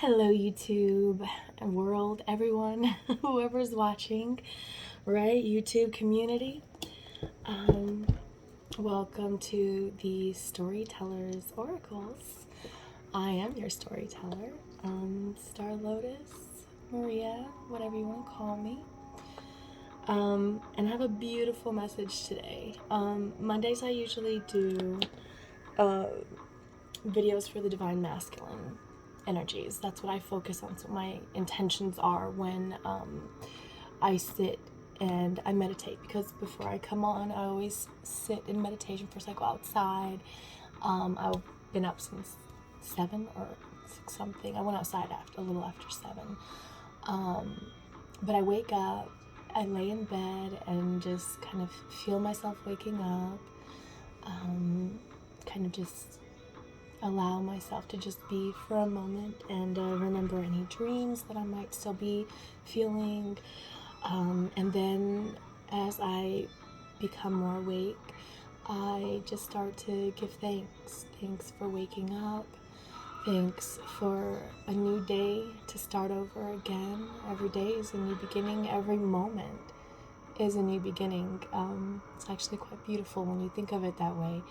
Hello, YouTube world, everyone, whoever's watching, right? YouTube community. Um, Welcome to the Storyteller's Oracles. I am your storyteller, Star Lotus, Maria, whatever you want to call me. And I have a beautiful message today. Mondays I usually do videos for the Divine Masculine energies. That's what I focus on. So my intentions are when I sit and I meditate, because before I come on, I always sit in meditation. First I go outside. I've been up since 7 or 6 something. I went outside after a little after 7. But I wake up, I lay in bed and just kind of feel myself waking up, kind of just allow myself to just be for a moment and remember any dreams that I might still be feeling. And then as I become more awake, I just start to give thanks. Thanks for waking up. Thanks for a new day to start over again. Every day is a new beginning. Every moment is a new beginning. It's actually quite beautiful when you think of it that way.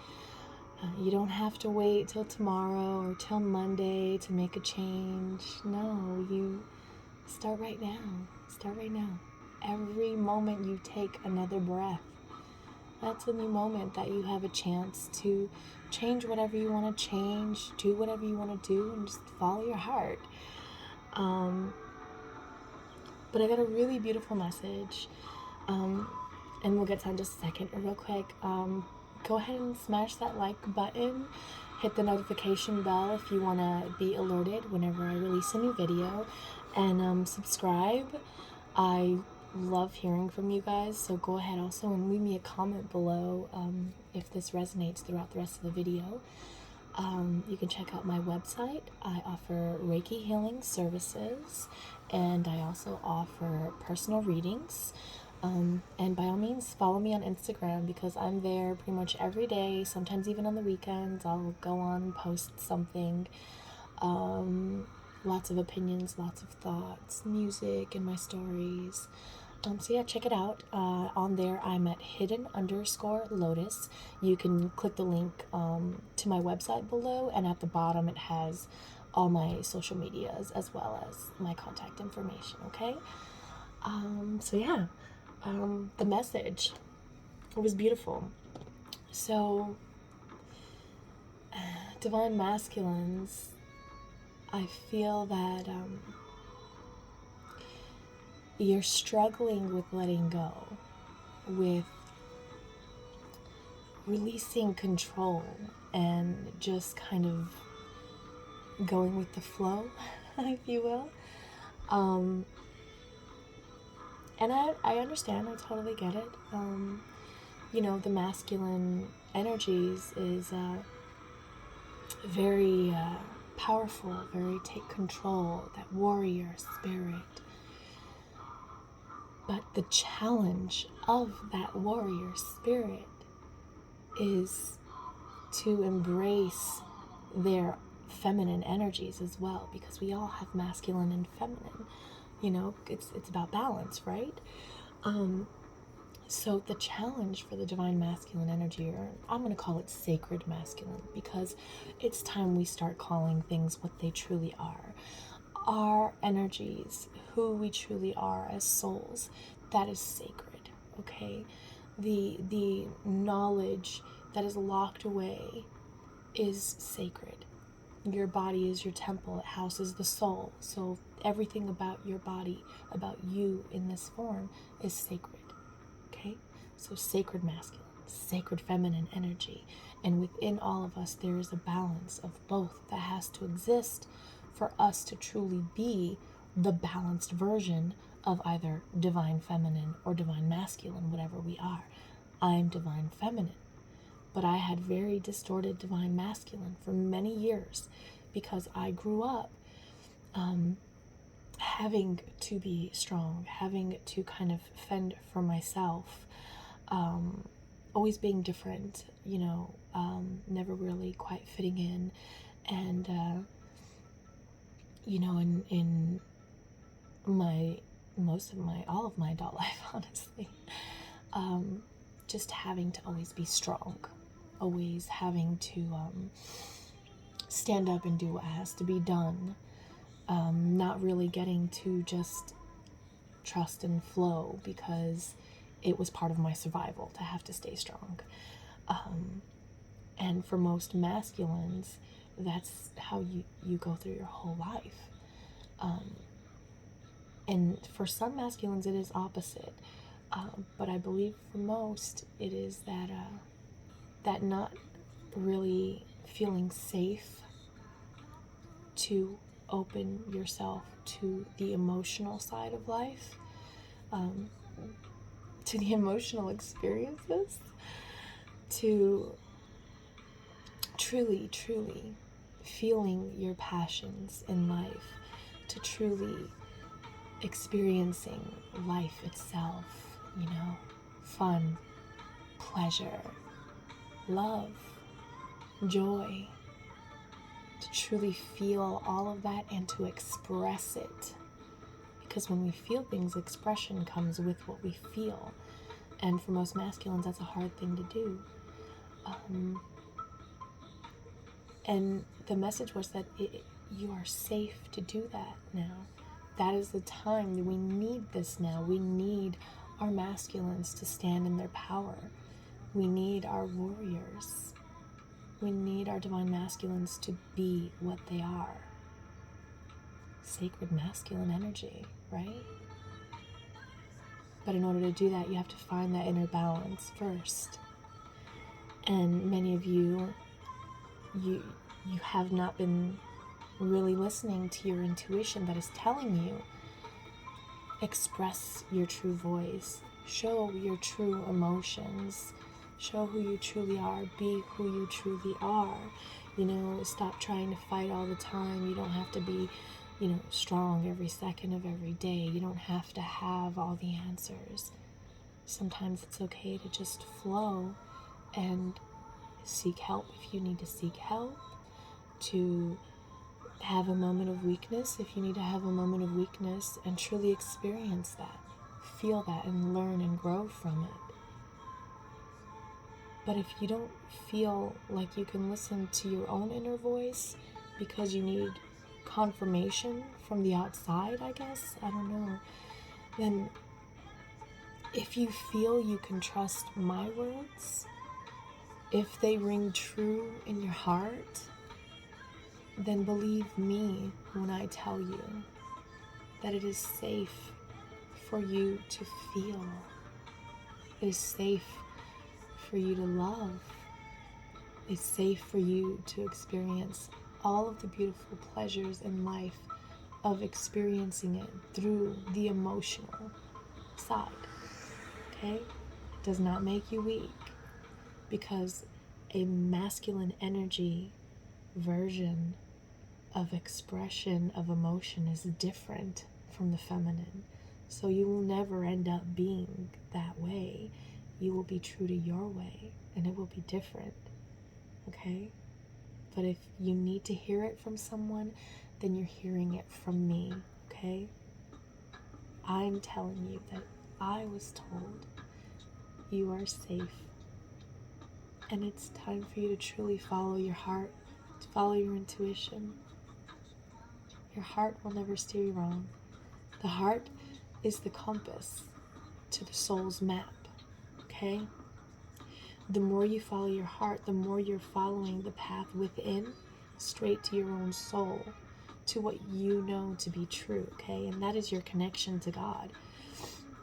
You don't have to wait till tomorrow or till Monday to make a change. No, you start right now. Start right now. Every moment you take another breath, that's a new moment that you have a chance to change whatever you want to change, do whatever you want to do, and just follow your heart. But I got a really beautiful message, and we'll get to that in just a second. Real quick, go ahead and smash that like button, hit the notification bell if you want to be alerted whenever I release a new video, and subscribe. I love hearing from you guys, so go ahead also and leave me a comment below if this resonates throughout the rest of the video. You can check out my website. I offer Reiki healing services, and I also offer personal readings. And by all means, follow me on Instagram, because I'm there pretty much every day, sometimes even on the weekends. I'll go on and post something. Lots of opinions, lots of thoughts, music, and my stories. So yeah, check it out. On there, I'm at hidden_lotus. You can click the link to my website below, and at the bottom it has all my social medias as well as my contact information, okay? So yeah. The message, it was beautiful. So divine masculines, I feel that you're struggling with letting go, with releasing control and just kind of going with the flow, if you will. And I understand, I totally get it. The masculine energies is very powerful, very take control, that warrior spirit. But the challenge of that warrior spirit is to embrace their feminine energies as well, because we all have masculine and feminine. It's about balance, right? So the challenge for the divine masculine energy, or I'm going to call it sacred masculine, because it's time we start calling things what they truly are. Our energies, who we truly are as souls, that is sacred, okay? The knowledge that is locked away is sacred. Your body is your temple. It houses the soul. So everything about your body, about you in this form, is sacred. Okay? So sacred masculine, sacred feminine energy. And within all of us, there is a balance of both that has to exist for us to truly be the balanced version of either divine feminine or divine masculine, whatever we are. I'm divine feminine. But I had very distorted divine masculine for many years, because I grew up having to be strong, having to kind of fend for myself, always being different, never really quite fitting in. And, in all of my adult life, honestly, just having to always be strong, always having to stand up and do what has to be done, not really getting to just trust and flow because it was part of my survival to have to stay strong. And for most masculines, that's how you go through your whole life. And for some masculines, it is opposite. But I believe for most, it is that not really feeling safe to open yourself to the emotional side of life, to the emotional experiences, to truly, truly feeling your passions in life, to truly experiencing life itself, fun, pleasure, love, joy, to truly feel all of that and to express it. Because when we feel things, expression comes with what we feel. And for most masculines, that's a hard thing to do. And the message was that you are safe to do that now. That is the time that we need this now. We need our masculines to stand in their power. We need our warriors. We need our divine masculines to be what they are. Sacred masculine energy, right? But in order to do that, you have to find that inner balance first. And many of you have not been really listening to your intuition that is telling you, express your true voice, show your true emotions, show who you truly are, be who you truly are. Stop trying to fight all the time. You don't have to be, strong every second of every day. You don't have to have all the answers. Sometimes it's okay to just flow and seek help if you need to seek help, to have a moment of weakness if you need to have a moment of weakness, and truly experience that, feel that, and learn and grow from it. But if you don't feel like you can listen to your own inner voice because you need confirmation from the outside, I guess, I don't know, then if you feel you can trust my words, if they ring true in your heart, then believe me when I tell you that it is safe for you to feel. It is safe for you to love. It's safe for you to experience all of the beautiful pleasures in life of experiencing it through the emotional side. Okay? It does not make you weak, because a masculine energy version of expression of emotion is different from the feminine. So you will never end up being that way. You will be true to your way, and it will be different. Okay? But if you need to hear it from someone, then you're hearing it from me. Okay? I'm telling you that I was told you are safe. And it's time for you to truly follow your heart, to follow your intuition. Your heart will never steer you wrong. The heart is the compass to the soul's map, okay? The more you follow your heart, the more you're following the path within, straight to your own soul, to what you know to be true, okay? And that is your connection to God,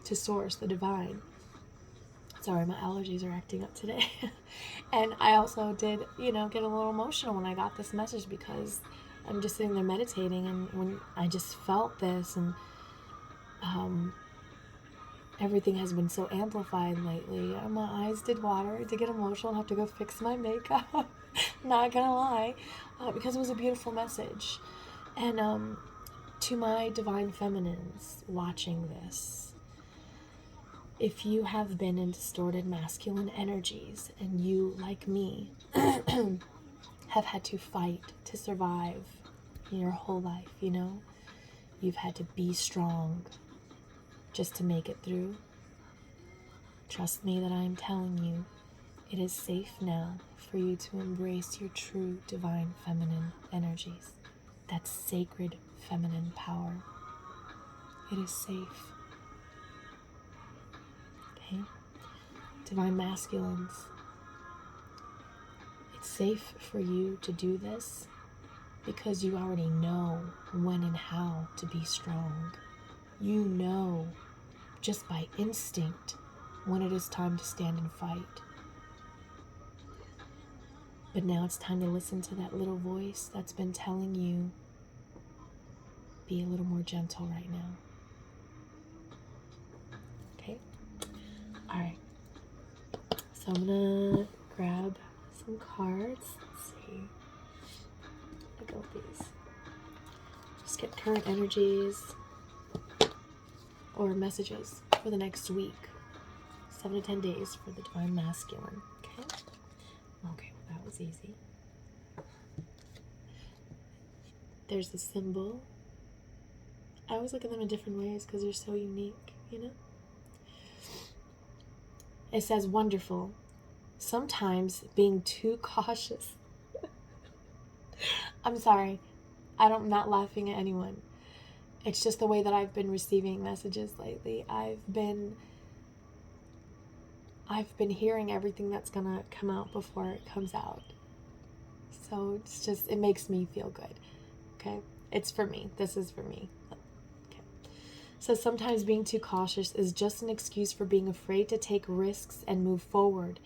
to Source, the divine. Sorry, my allergies are acting up today. And I also did, get a little emotional when I got this message, because I'm just sitting there meditating, and when I just felt this, and everything has been so amplified lately. My eyes did water. I did get emotional and have to go fix my makeup. Not gonna lie, because it was a beautiful message. And to my divine feminines watching this, if you have been in distorted masculine energies, and you, like me, have had to fight to survive your whole life, you know? You've had to be strong just to make it through. Trust me that I'm telling you, it is safe now for you to embrace your true divine feminine energies. That sacred feminine power. It is safe. Okay? Divine masculines. It's safe for you to do this because you already know when and how to be strong. You know just by instinct when it is time to stand and fight. But now it's time to listen to that little voice that's been telling you, be a little more gentle right now. Okay? Alright. So I'm gonna grab some cards. Let's see. I'll go with these. Just get current energies or messages for the next week. 7 to 10 days for the divine masculine. Okay? Okay, well, that was easy. There's the symbol. I always look at them in different ways because they're so unique, you know? It says wonderful. Sometimes being too cautious. I'm sorry. I'm not laughing at anyone. It's just the way that I've been receiving messages lately. I've been hearing everything that's gonna come out before it comes out. So it makes me feel good. Okay? It's for me. This is for me. Okay. So sometimes being too cautious is just an excuse for being afraid to take risks and move forward.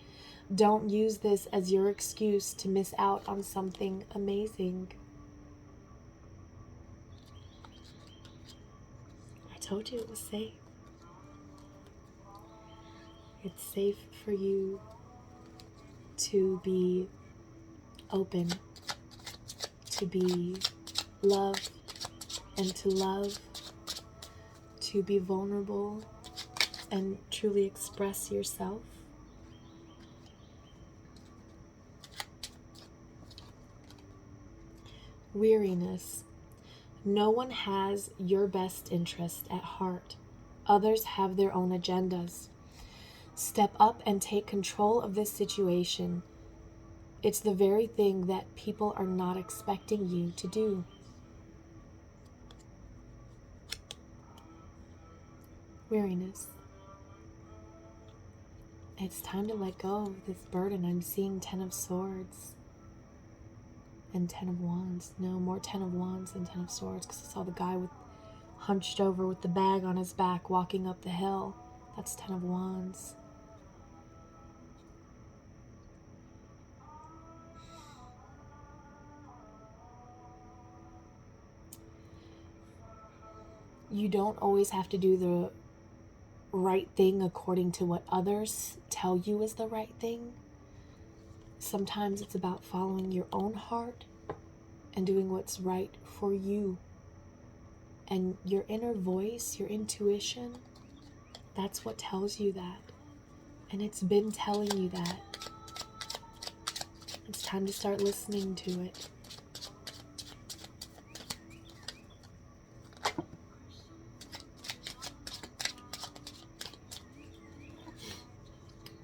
Don't use this as your excuse to miss out on something amazing. I told you it was safe. It's safe for you to be open, to be loved, and to love, to be vulnerable and truly express yourself. Weariness. No one has your best interest at heart. Others have their own agendas. Step up and take control of this situation. It's the very thing that people are not expecting you to do. Weariness. It's time to let go of this burden. I'm seeing 10 of Swords and 10 of Wands. No, more 10 of Wands than 10 of Swords, because I saw the guy hunched over with the bag on his back walking up the hill. That's 10 of Wands. You don't always have to do the right thing according to what others tell you is the right thing. Sometimes it's about following your own heart and doing what's right for you. And your inner voice, your intuition, that's what tells you that. And it's been telling you that. It's time to start listening to it.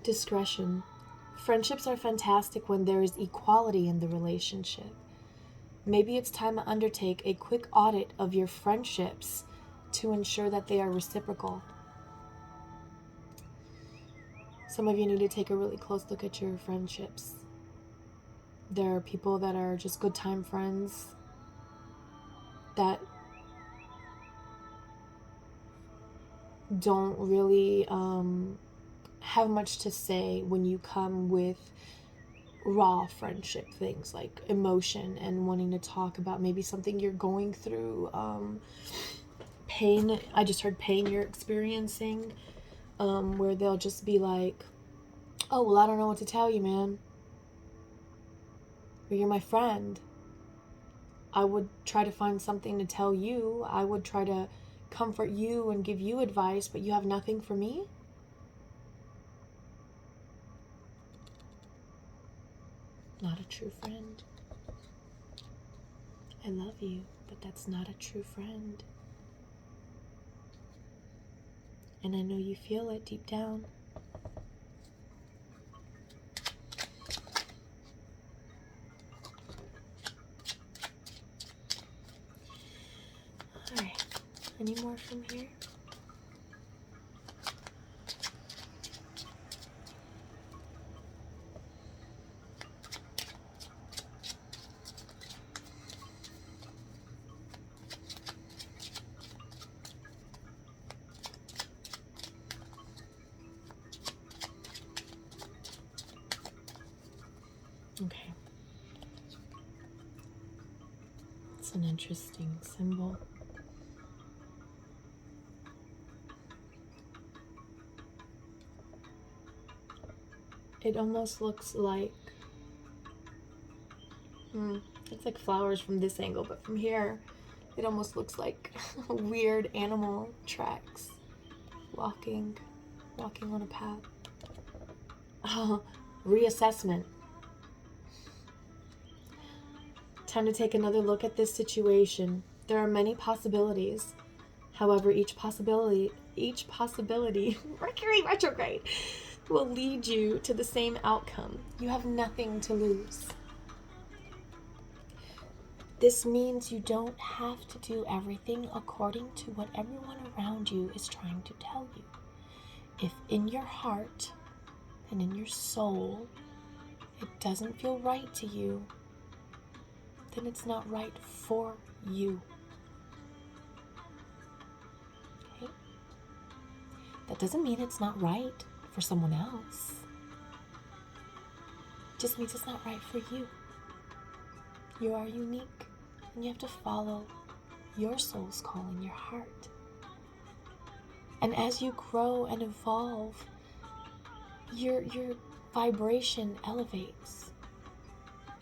Discretion. Friendships are fantastic when there is equality in the relationship. Maybe it's time to undertake a quick audit of your friendships to ensure that they are reciprocal. Some of you need to take a really close look at your friendships. There are people that are just good time friends that don't really have much to say when you come with raw friendship things like emotion and wanting to talk about maybe something you're going through, pain. I just heard pain you're experiencing, where they'll just be like, oh, well, I don't know what to tell you, man. But you're my friend. I would try to find something to tell you. I would try to comfort you and give you advice, but you have nothing for me? Not a true friend. I love you, but that's not a true friend. And I know you feel it deep down. Alright, any more from here? Okay. It's an interesting symbol. It almost looks like, it's like flowers from this angle, but from here, it almost looks like weird animal tracks walking on a path. Oh, reassessment. Time to take another look at this situation. There are many possibilities. However, each possibility, Mercury retrograde, will lead you to the same outcome. You have nothing to lose. This means you don't have to do everything according to what everyone around you is trying to tell you. If in your heart and in your soul it doesn't feel right to you, then it's not right for you. Okay? That doesn't mean it's not right for someone else. It just means it's not right for you. You are unique, and you have to follow your soul's calling, your heart. And as you grow and evolve, your vibration elevates.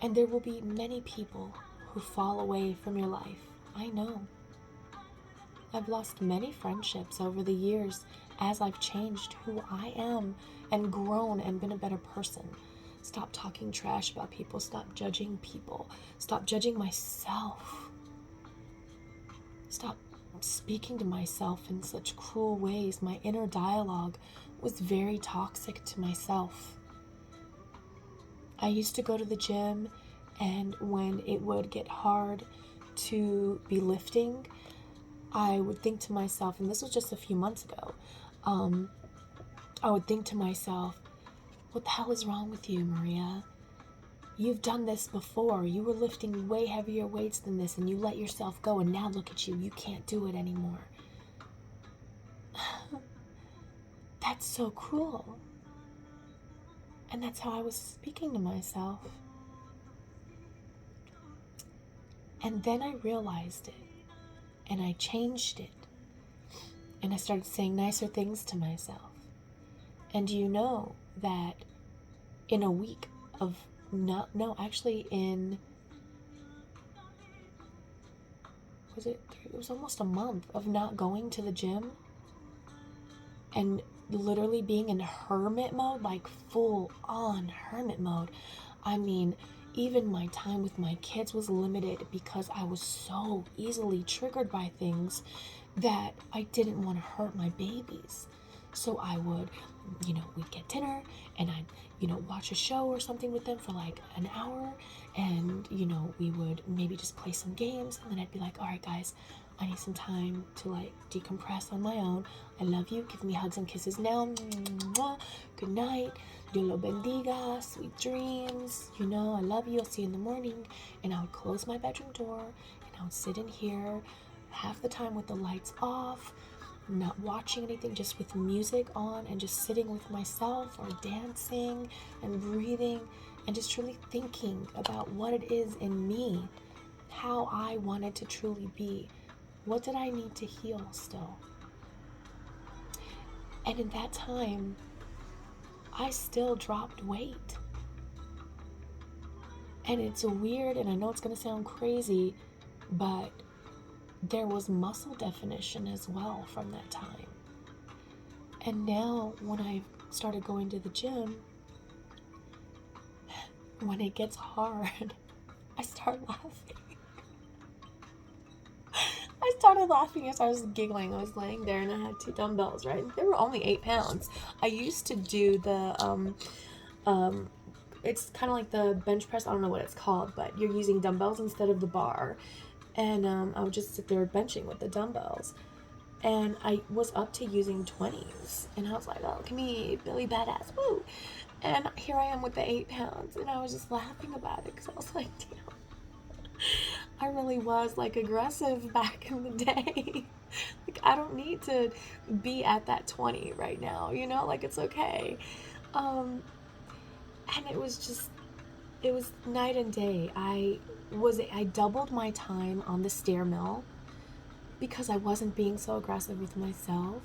And there will be many people who fall away from your life. I know. I've lost many friendships over the years as I've changed who I am and grown and been a better person. Stop talking trash about people. Stop judging people. Stop judging myself. Stop speaking to myself in such cruel ways. My inner dialogue was very toxic to myself. I used to go to the gym, and when it would get hard to be lifting, I would think to myself, and this was just a few months ago, I would think to myself, what the hell is wrong with you, Maria? You've done this before. You were lifting way heavier weights than this, and you let yourself go, and now look at you. You can't do it anymore. That's so cruel. And that's how I was speaking to myself. And then I realized it, and I changed it, and I started saying nicer things to myself. And do you know that in a week of it was almost a month of not going to the gym and literally being in hermit mode, like full on hermit mode. I mean, even my time with my kids was limited because I was so easily triggered by things that I didn't want to hurt my babies. So I would, we'd get dinner and I'd, watch a show or something with them for like an hour, and, we would maybe just play some games, and then I'd be like, all right, guys, I need some time to like decompress on my own. I love you. Give me hugs and kisses now. Good night. Dios lo bendiga. Sweet dreams. I love you. I'll see you in the morning. And I would close my bedroom door, and I would sit in here half the time with the lights off, not watching anything, just with music on, and just sitting with myself or dancing and breathing and just truly thinking about what it is in me, how I wanted to truly be. What did I need to heal still? And in that time, I still dropped weight. And it's weird, and I know it's going to sound crazy, but there was muscle definition as well from that time. And now when I started going to the gym, when it gets hard, I start laughing. started laughing as I was giggling. I was laying there and I had 2 dumbbells, right? They were only 8 pounds. I used to do the, it's kind of like the bench press. I don't know what it's called, but you're using dumbbells instead of the bar. And I would just sit there benching with the dumbbells. And I was up to using 20s. And I was like, oh, give me Billy Badass, woo. And here I am with the 8 pounds. And I was just laughing about it because I was like, damn. I really was like aggressive back in the day. Like, I don't need to be at that 20 right now, you know, like it's okay. And it was night and day. I doubled my time on the stair mill because I wasn't being so aggressive with myself.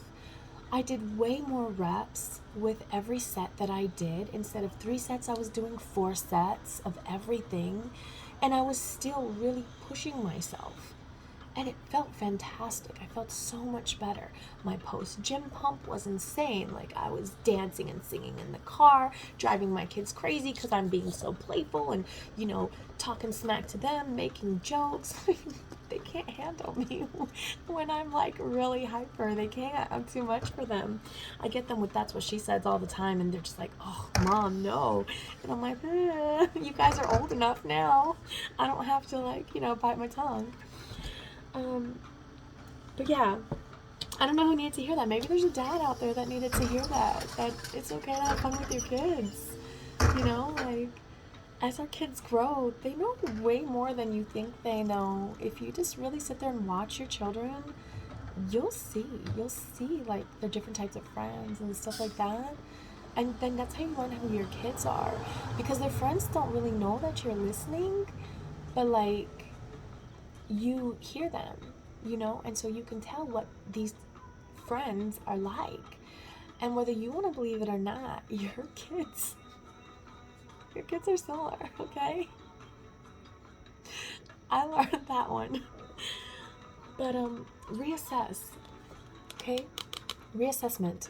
I did way more reps with every set that I did. Instead of 3 sets, I was doing 4 sets of everything. And I was still really pushing myself. And it felt fantastic. I felt so much better. My post-gym pump was insane. Like, I was dancing and singing in the car, driving my kids crazy because I'm being so playful and, you know, talking smack to them, making jokes. They can't handle me when I'm like really hyper. They can't. I'm too much for them. I get them with that's what she says all the time, and they're just like, oh, Mom, no. And I'm like, you guys are old enough now. I don't have to, like, you know, bite my tongue. But yeah, I don't know who needed to hear that. Maybe there's a dad out there that needed to hear that it's okay to have fun with your kids. You know, like, as our kids grow, they know way more than you think they know. If you just really sit there and watch your children, you'll see like the different types of friends and stuff like that. And then that's how you learn who your kids are, because their friends don't really know that you're listening, but like, you hear them, you know, and so you can tell what these friends are like. And whether you want to believe it or not, your kids are similar, okay? I learned that one. But reassess, okay? Reassessment.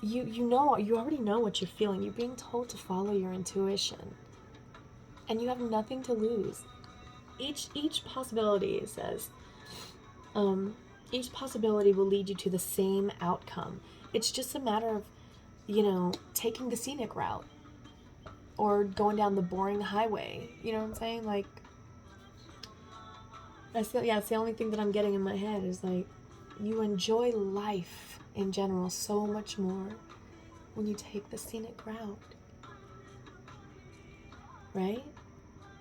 You already know what you're feeling. You're being told to follow your intuition, and you have nothing to lose. Each possibility, it says, each possibility will lead you to the same outcome. It's just a matter of, you know, taking the scenic route or going down the boring highway. You know what I'm saying? Like, it's the only thing that I'm getting in my head is like, you enjoy life in general so much more when you take the scenic route, right?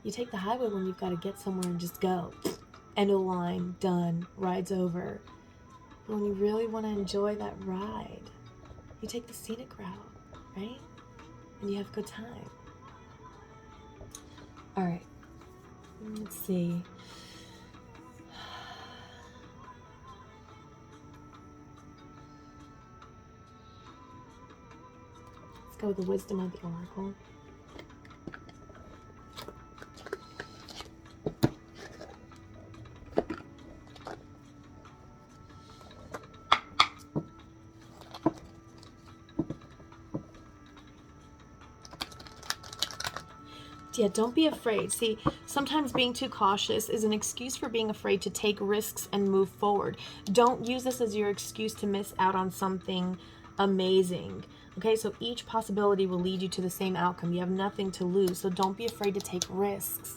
You take the highway when you've got to get somewhere and just go. End of the line, done, ride's over. But when you really want to enjoy that ride, you take the scenic route, right? And you have a good time. All right, let's see. Let's go with the wisdom of the oracle. Yeah, don't be afraid. See, sometimes being too cautious is an excuse for being afraid to take risks and move forward. Don't use this as your excuse to miss out on something amazing. Okay, so each possibility will lead you to the same outcome. You have nothing to lose, so don't be afraid to take risks.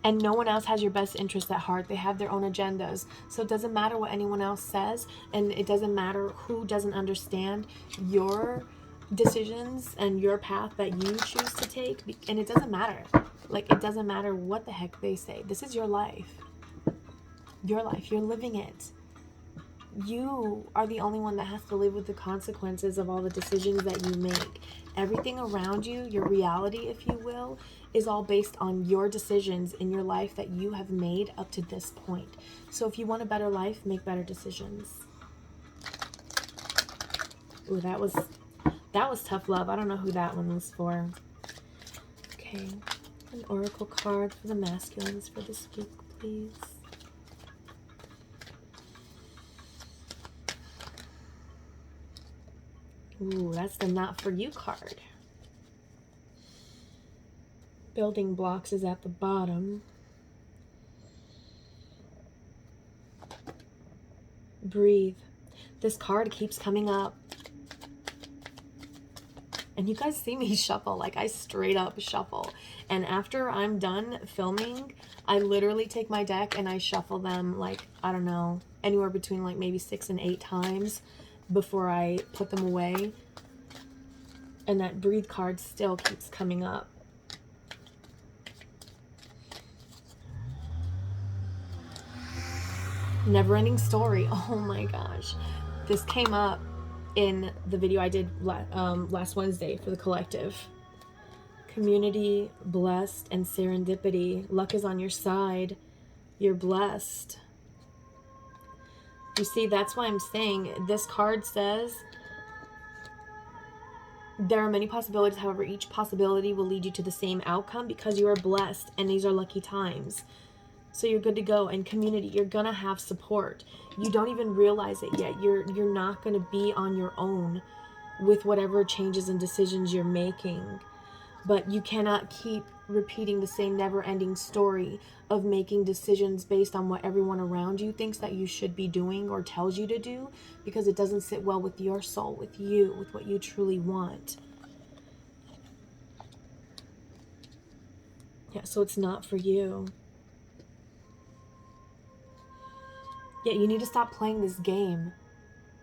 And no one else has your best interest at heart. They have their own agendas. So it doesn't matter what anyone else says, and it doesn't matter who doesn't understand your decisions and your path that you choose to take. And it doesn't matter. Like, it doesn't matter what the heck they say. This is your life. Your life. You're living it. You are the only one that has to live with the consequences of all the decisions that you make. Everything around you, your reality, if you will, is all based on your decisions in your life that you have made up to this point. So if you want a better life, make better decisions. Ooh, that was tough love. I don't know who that one was for. Okay, an oracle card for the masculines for this week, please. Ooh, that's the not for you card. Building blocks is at the bottom. Breathe. This card keeps coming up. And you guys see me shuffle, like I straight up shuffle. And after I'm done filming, I literally take my deck and I shuffle them like, I don't know, anywhere between like maybe 6 and 8 times before I put them away. And that breathe card still keeps coming up. Never-ending story. Oh my gosh. This came up in the video I did last Wednesday for the collective. Community, blessed, and serendipity. Luck is on your side. You're blessed. You see, that's why I'm saying this card says there are many possibilities. However, each possibility will lead you to the same outcome because you are blessed and these are lucky times. So you're good to go. And community, you're gonna have support. You don't even realize it yet. You're not gonna be on your own with whatever changes and decisions you're making. But you cannot keep repeating the same never-ending story of making decisions based on what everyone around you thinks that you should be doing or tells you to do, because it doesn't sit well with your soul, with you, with what you truly want. Yeah, so it's not for you. Yeah, you need to stop playing this game.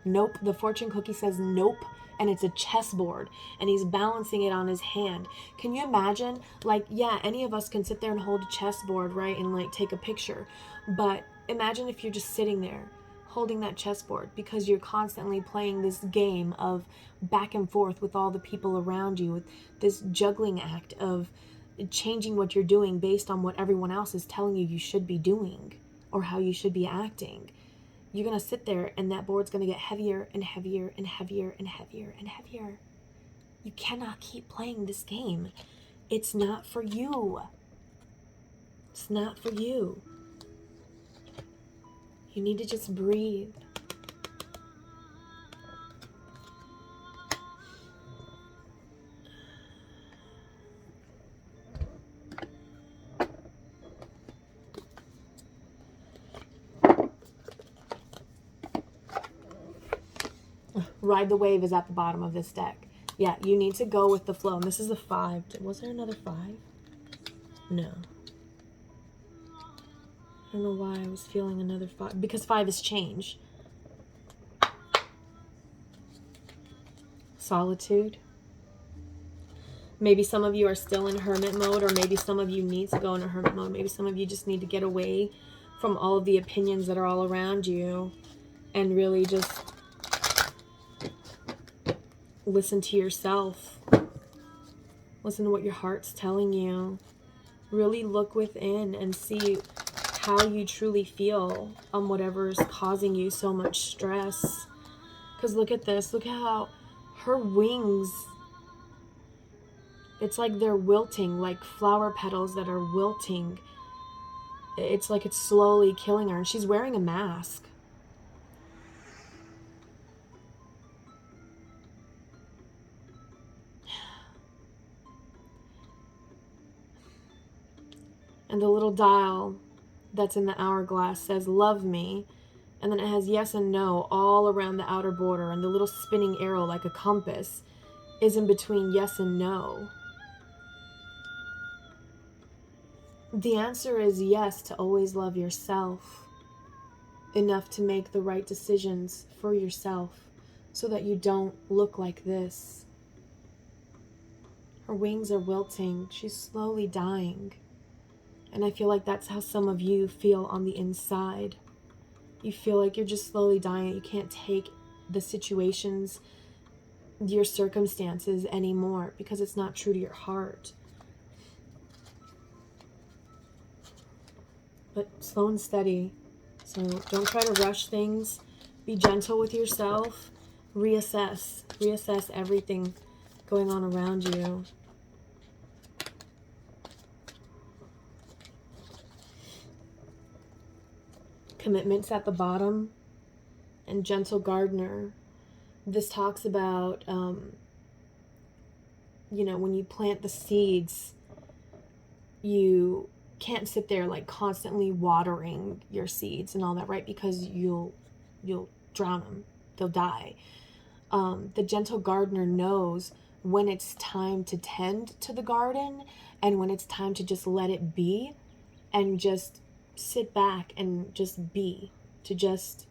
Nope. The fortune cookie says nope. And it's a chessboard. And he's balancing it on his hand. Can you imagine? Like, yeah, any of us can sit there and hold a chessboard, right? And like take a picture. But imagine if you're just sitting there holding that chessboard because you're constantly playing this game of back and forth with all the people around you, with this juggling act of changing what you're doing based on what everyone else is telling you should be doing or how you should be acting. You're going to sit there and that board's going to get heavier and heavier and heavier and heavier and heavier. You cannot keep playing this game. It's not for you. It's not for you. You need to just breathe. Ride the wave is at the bottom of this deck. Yeah, you need to go with the flow. And this is the 5. Was there another 5? No. I don't know why I was feeling another 5. Because 5 is change. Solitude. Maybe some of you are still in hermit mode, or maybe some of you need to go into hermit mode. Maybe some of you just need to get away from all of the opinions that are all around you and really just listen to yourself. Listen to what your heart's telling you. Really look within and see how you truly feel on whatever's causing you so much stress. Because look at this. Look how her wings, it's like they're wilting, like flower petals that are wilting. It's like it's slowly killing her. And she's wearing a mask. And the little dial that's in the hourglass says, love me. And then it has yes and no all around the outer border. And the little spinning arrow, like a compass, is in between yes and no. The answer is yes, to always love yourself enough to make the right decisions for yourself so that you don't look like this. Her wings are wilting. She's slowly dying. And I feel like that's how some of you feel on the inside. You feel like you're just slowly dying. You can't take the situations, your circumstances anymore because it's not true to your heart. But slow and steady. So don't try to rush things. Be gentle with yourself. Reassess. Reassess everything going on around you. Commitments at the bottom, and gentle gardener. This talks about, when you plant the seeds, you can't sit there like constantly watering your seeds and all that, right? Because you'll you'll drown them. They'll die. The gentle gardener knows when it's time to tend to the garden and when it's time to just let it be and just sit back and just be, to just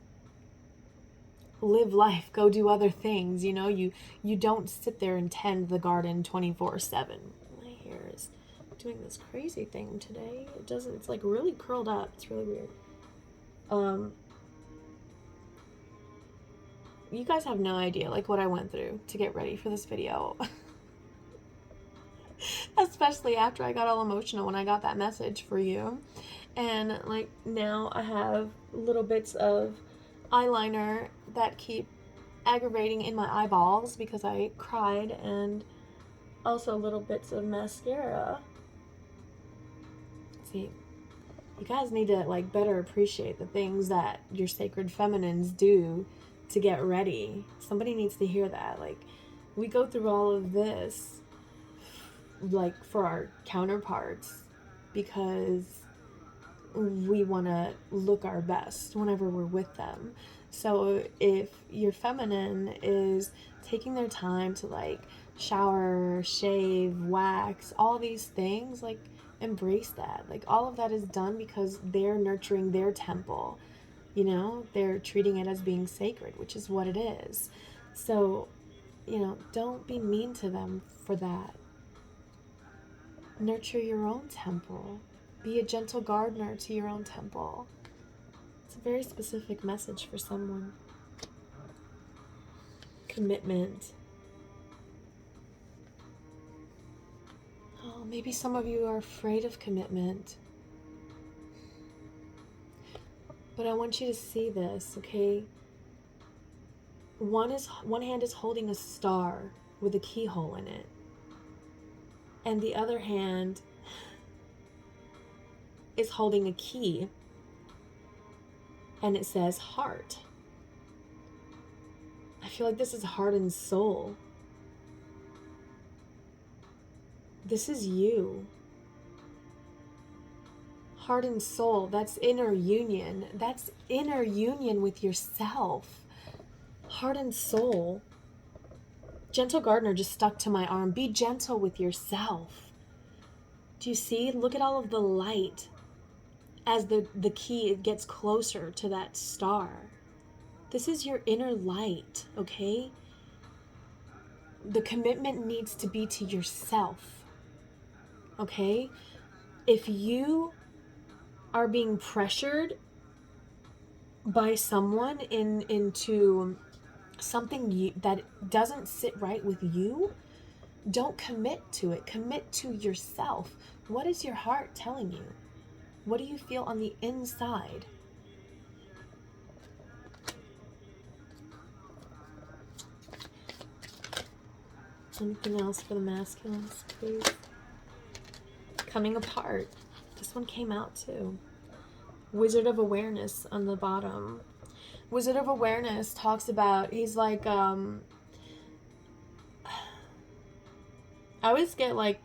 live life, go do other things. You know, you don't sit there and tend the garden 24/7. My hair is doing this crazy thing today. It's like really curled up. It's really weird. You guys have no idea like what I went through to get ready for this video. Especially after I got all emotional when I got that message for you. And like now I have little bits of eyeliner that keep aggravating in my eyeballs because I cried, and also little bits of mascara. See, you guys need to like better appreciate the things that your sacred feminines do to get ready. Somebody needs to hear that. Like, we go through all of this like for our counterparts because we want to look our best whenever we're with them. So if your feminine is taking their time to like shower, shave, wax, all these things, like embrace that. Like all of that is done because they're nurturing their temple. You know, they're treating it as being sacred, which is what it is. So, you know, don't be mean to them for that. Nurture your own temple. Be a gentle gardener to your own temple. It's a very specific message for someone. Commitment. Oh, maybe some of you are afraid of commitment. But I want you to see this, okay? One hand is holding a star with a keyhole in it. And the other hand is holding a key. And it says heart. I feel like this is heart and soul. This is you. Heart and soul, that's inner union. That's inner union with yourself. Heart and soul. Gentle gardener just stuck to my arm. Be gentle with yourself. Do you see? Look at all of the light as the key gets closer to that star. This is your inner light, okay? The commitment needs to be to yourself, okay? If you are being pressured by someone into something that doesn't sit right with you, don't commit to it. Commit to yourself. What is your heart telling you? What do you feel on the inside? Anything else for the masculines, please? Coming apart. This one came out too. Wizard of Awareness on the bottom. Wizard of Awareness talks about, he's like, I always get like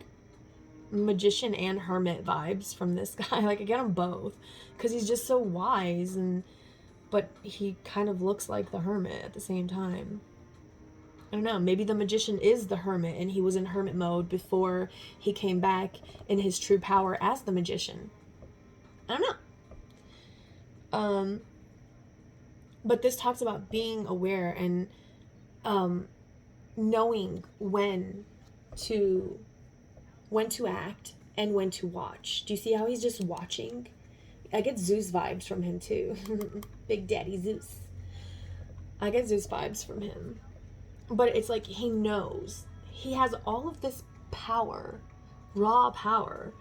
magician and hermit vibes from this guy. Like I get them both because he's just so wise, but he kind of looks like the hermit at the same time. I don't know, maybe the magician is the hermit and he was in hermit mode before he came back in his true power as the magician. I don't know. But this talks about being aware and knowing when to act and when to watch. Do you see how he's just watching? I get Zeus vibes from him too. Big Daddy Zeus. I get Zeus vibes from him. But it's like he knows. He has all of this power, raw power,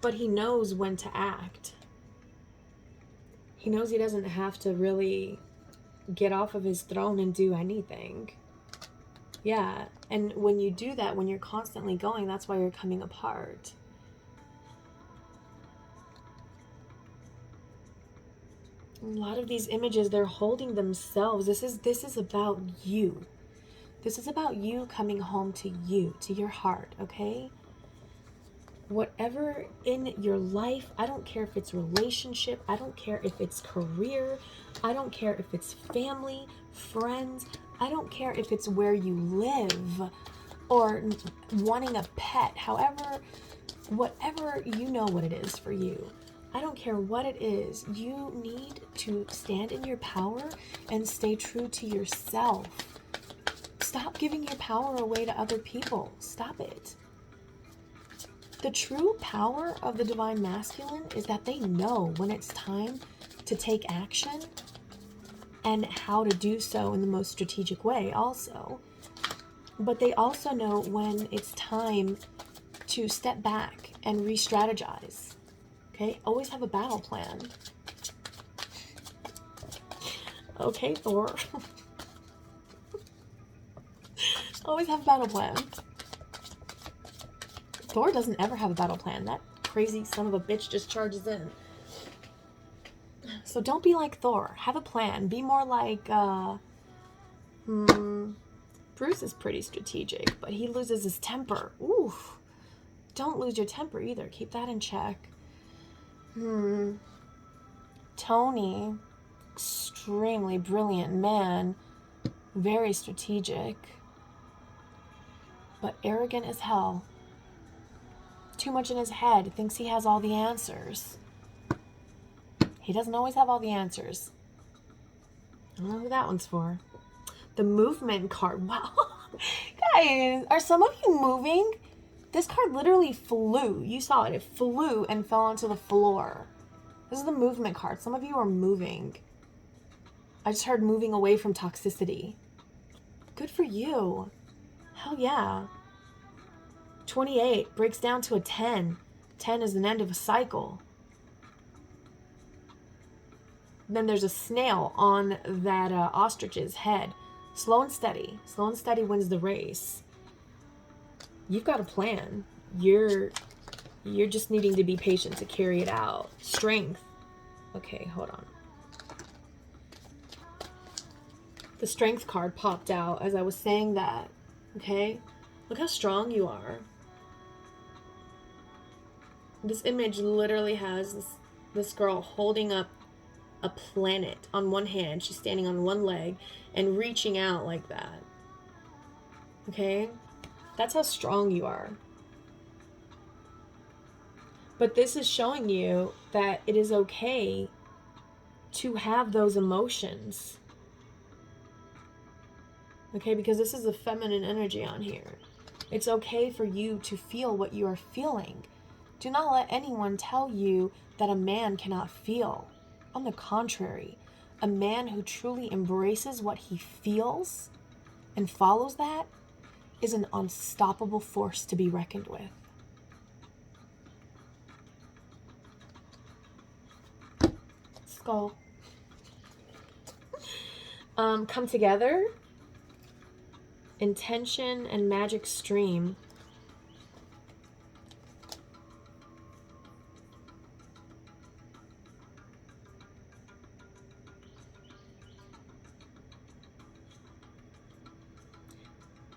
but he knows when to act. He knows he doesn't have to really get off of his throne and do anything. Yeah, and when you do that, when you're constantly going, that's why you're coming apart. A lot of these images, they're holding themselves. This is about you. This is about you coming home to you, to your heart, okay? whatever in your life, I don't care if it's relationship, I don't care if it's career, I don't care if it's family, friends, I don't care if it's where you live or wanting a pet, however, whatever you know what it is for you. I don't care what it is. You need to stand in your power and stay true to yourself. Stop giving your power away to other people. Stop it. The true power of the divine masculine is that they know when it's time to take action and how to do so in the most strategic way also. But they also know when it's time to step back and re-strategize. Okay? Always have a battle plan. Okay, Thor. Always have a battle plan. Thor doesn't ever have a battle plan. That crazy son of a bitch just charges in. So don't be like Thor. Have a plan. Be more like, Bruce is pretty strategic, but he loses his temper. Oof. Don't lose your temper either. Keep that in check. Tony, extremely brilliant man. Very strategic. But arrogant as hell. Too much in his head. Thinks he has all the answers. He doesn't always have all the answers. I don't know who that one's for. The movement card. Wow. Guys, are some of you moving? This card literally flew. You saw it. It flew and fell onto the floor. This is the movement card. Some of you are moving. I just heard moving away from toxicity. Good for you. Hell yeah. 28 breaks down to a 10. 10 is an end of a cycle. Then there's a snail on that ostrich's head. Slow and steady. Slow and steady wins the race. You've got a plan. You're just needing to be patient to carry it out. Strength. Okay, hold on. The strength card popped out as I was saying that. Okay? Look how strong you are. This image literally has this girl holding up a planet on one hand. She's standing on one leg and reaching out like that. Okay? That's how strong you are. But this is showing you that it is okay to have those emotions. Okay? Because this is a feminine energy on here. It's okay for you to feel what you are feeling. Do not let anyone tell you that a man cannot feel. On the contrary, a man who truly embraces what he feels and follows that is an unstoppable force to be reckoned with. Skull. Come together. Intention and magic stream.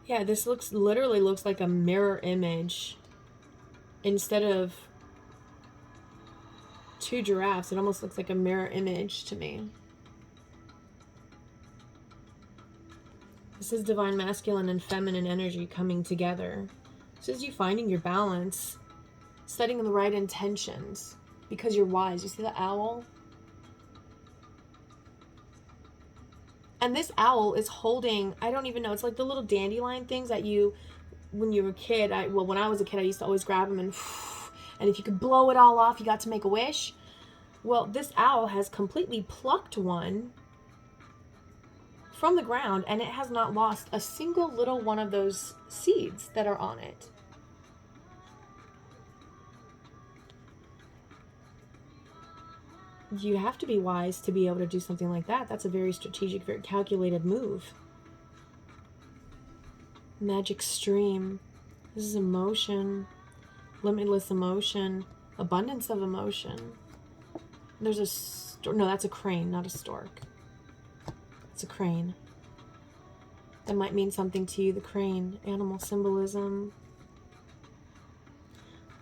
Yeah, this literally looks like a mirror image. Instead of two giraffes, it almost looks like a mirror image to me. This is divine masculine and feminine energy coming together. This is you finding your balance, setting the right intentions, because you're wise. You see the owl? And this owl is holding, I don't even know, it's like the little dandelion things that you, when you were a kid, when I was a kid, I used to always grab them and if you could blow it all off, you got to make a wish. Well, this owl has completely plucked one from the ground, and it has not lost a single little one of those seeds that are on it. You have to be wise to be able to do something like that. That's a very strategic, very calculated move. Magic stream. This is emotion. Limitless emotion. Abundance of emotion. There's a no, that's a crane, not a stork. It's a crane. That might mean something to you, the crane. Animal symbolism.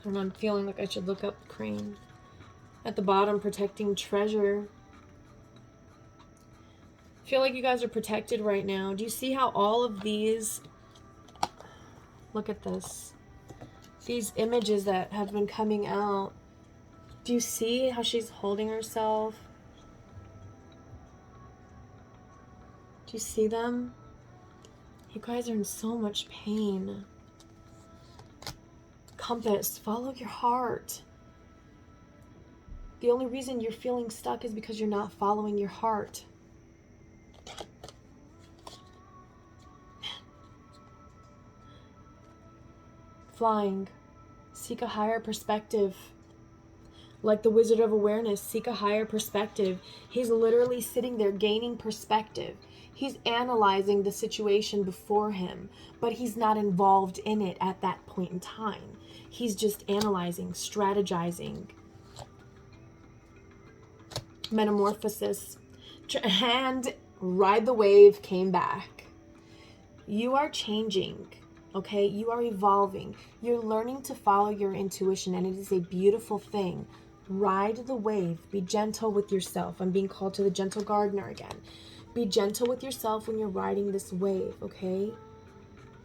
And I'm feeling like I should look up crane. At the bottom, protecting treasure. I feel like you guys are protected right now. Do you see how all of these, look at this, these images that have been coming out, do you see how she's holding herself? Do you see them? You guys are in so much pain. Compass, follow your heart. The only reason you're feeling stuck is because you're not following your heart. Flying, seek a higher perspective. Like the Wizard of Awareness, seek a higher perspective. He's literally sitting there gaining perspective. He's analyzing the situation before him, but he's not involved in it at that point in time. He's just analyzing, strategizing. Metamorphosis. And ride the wave came back. You are changing, okay? You are evolving. You're learning to follow your intuition, and it is a beautiful thing. Ride the wave. Be gentle with yourself. I'm being called to the gentle gardener again. Be gentle with yourself when you're riding this wave, okay?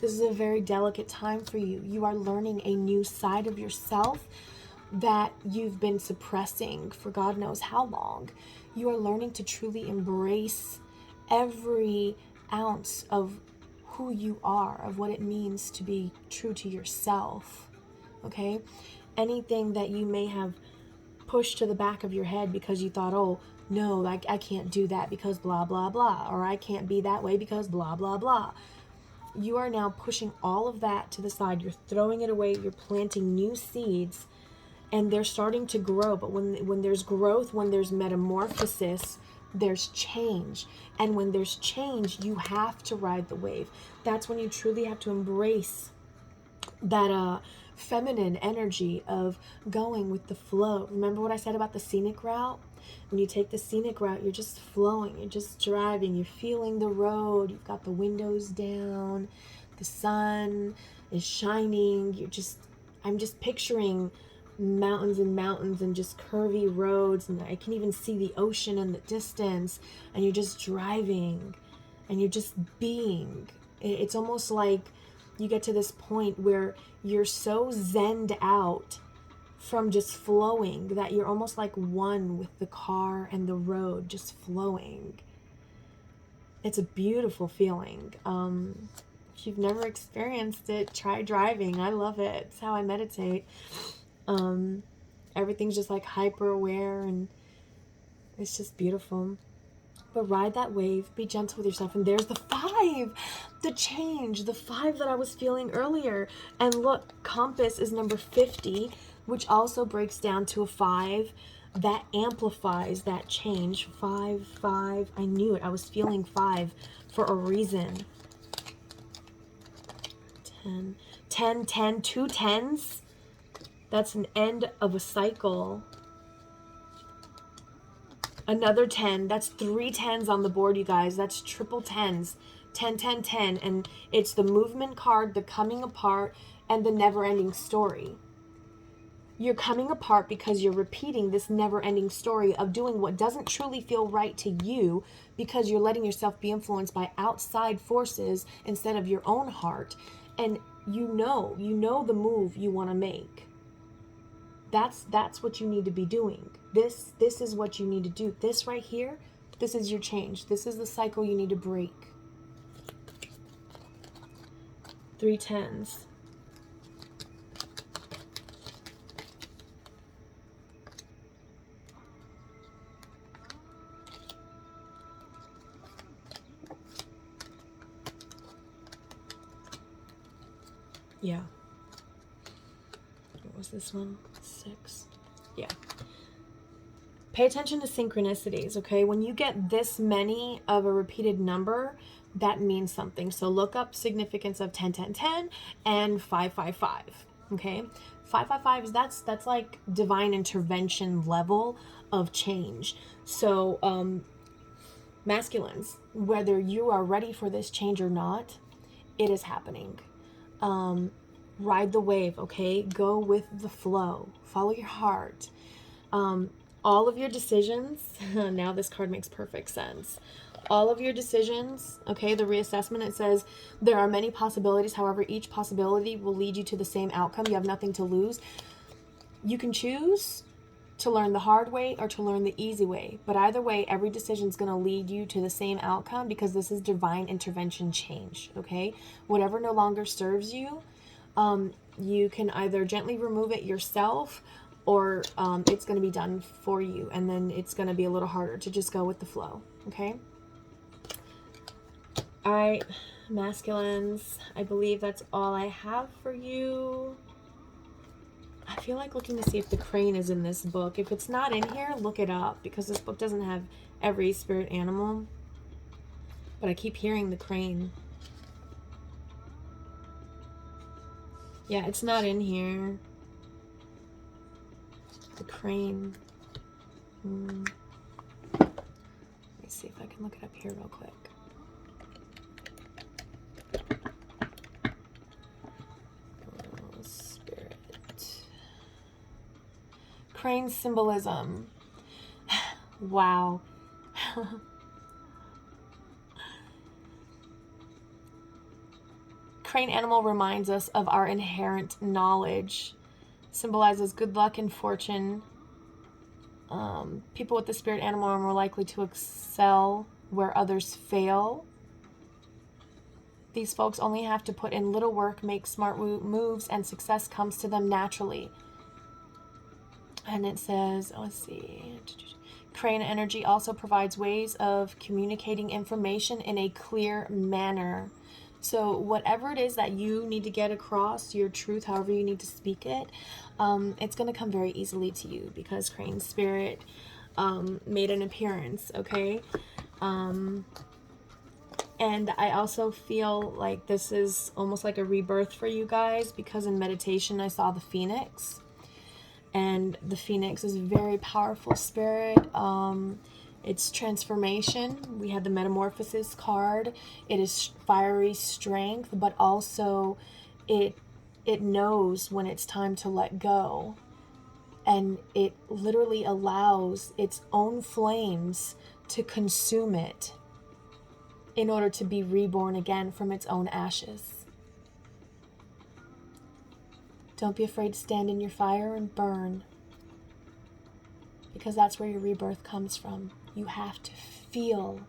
This is a very delicate time for you. You are learning a new side of yourself that you've been suppressing for God knows how long. You are learning to truly embrace every ounce of who you are, of what it means to be true to yourself, okay? Anything that you may have pushed to the back of your head because you thought, oh, no, I can't do that because blah, blah, blah, or I can't be that way because blah, blah, blah. You are now pushing all of that to the side. You're throwing it away. You're planting new seeds, and they're starting to grow. But when there's growth, when there's metamorphosis, there's change. And when there's change, you have to ride the wave. That's when you truly have to embrace that feminine energy of going with the flow. Remember what I said about the scenic route? When you take the scenic route, you're just flowing, you're just driving, you're feeling the road, you've got the windows down, the sun is shining, I'm just picturing mountains and mountains and just curvy roads, and I can even see the ocean in the distance, and you're just driving and you're just being. It's almost like you get to this point where you're so zenned out from just flowing that you're almost like one with the car and the road, just flowing. It's a beautiful feeling. If you've never experienced it, try driving. I love it. It's how I meditate. Everything's just like hyper aware, and it's just beautiful. But ride that wave, be gentle with yourself. And there's the 5, the change, the 5 that I was feeling earlier. And look, compass is number 50, which also breaks down to a 5 that amplifies that change. 5, 5, I knew it. I was feeling 5 for a reason. 10, 10, 10, 2 10s. That's an end of a cycle. Another 10. That's 3 10s on the board, you guys. That's triple 10s. 10, 10, 10. And it's the movement card, the coming apart, and the never-ending story. You're coming apart because you're repeating this never-ending story of doing what doesn't truly feel right to you because you're letting yourself be influenced by outside forces instead of your own heart. And you know the move you want to make. That's what you need to be doing. This is what you need to do. This right here, this is your change. This is the cycle you need to break. 3 10s. Yeah. What was this one? 6. Yeah. Pay attention to synchronicities, okay? When you get this many of a repeated number, that means something. So look up significance of 10, 10, 10 and 5, 5, 5, okay? 5, 5, 5 is that's like divine intervention level of change. So masculines, whether you are ready for this change or not, it is happening. Ride the wave, okay? Go with the flow. Follow your heart. All of your decisions, now this card makes perfect sense. All of your decisions, okay, the reassessment, it says there are many possibilities. However, each possibility will lead you to the same outcome. You have nothing to lose. You can choose to learn the hard way or to learn the easy way. But either way, every decision is going to lead you to the same outcome because this is divine intervention change, okay? Whatever no longer serves you, you can either gently remove it yourself or it's going to be done for you. And then it's going to be a little harder to just go with the flow, okay? All right, masculines, I believe that's all I have for you. I feel like looking to see if the crane is in this book. If it's not in here, look it up, because this book doesn't have every spirit animal. But I keep hearing the crane. Yeah, it's not in here. The crane. Let me see if I can look it up here real quick. Oh, spirit. Crane symbolism. Wow. Crane animal reminds us of our inherent knowledge. Symbolizes good luck and fortune. People with the spirit animal are more likely to excel where others fail. These folks only have to put in little work, make smart moves, and success comes to them naturally. And it says, let's see, crane energy also provides ways of communicating information in a clear manner. So whatever it is that you need to get across, your truth, however you need to speak it, it's going to come very easily to you because crane spirit made an appearance, okay? And I also feel like this is almost like a rebirth for you guys, because in meditation I saw the phoenix. And the phoenix is a very powerful spirit. It's transformation. We had the metamorphosis card. It is fiery strength, but also it knows when it's time to let go. And it literally allows its own flames to consume it in order to be reborn again from its own ashes. Don't be afraid to stand in your fire and burn, because that's where your rebirth comes from. You have to feel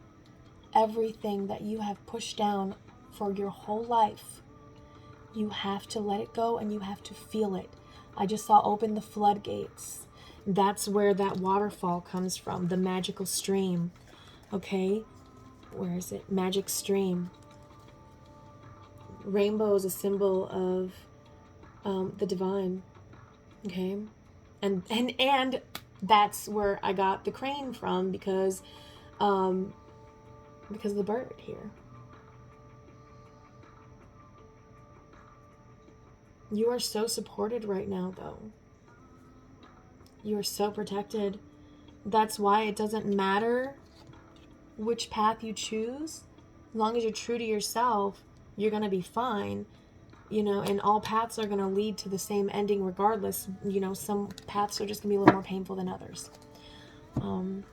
everything that you have pushed down for your whole life. You have to let it go and you have to feel it. I just saw open the floodgates. That's where that waterfall comes from, the magical stream. Okay? Where is it? Magic stream. Rainbow is a symbol of the divine. Okay? And that's where I got the crane from, because of the bird here. You are so supported right now, though. You are so protected. That's why it doesn't matter which path you choose. As long as you're true to yourself, you're going to be fine. You know, and all paths are going to lead to the same ending regardless. You know, some paths are just going to be a little more painful than others. All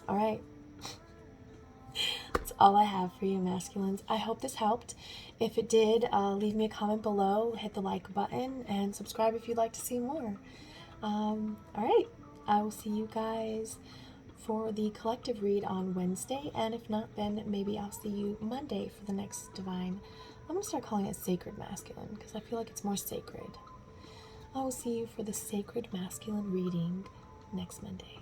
right. That's all I have for you, masculines. I hope this helped. If it did, leave me a comment below, hit the like button, and subscribe if you'd like to see more. All right. I will see you guys for the collective read on Wednesday, and if not, then maybe I'll see you Monday for the next divine. I'm going to start calling it sacred masculine because I feel like it's more sacred. I will see you for the sacred masculine reading next Monday.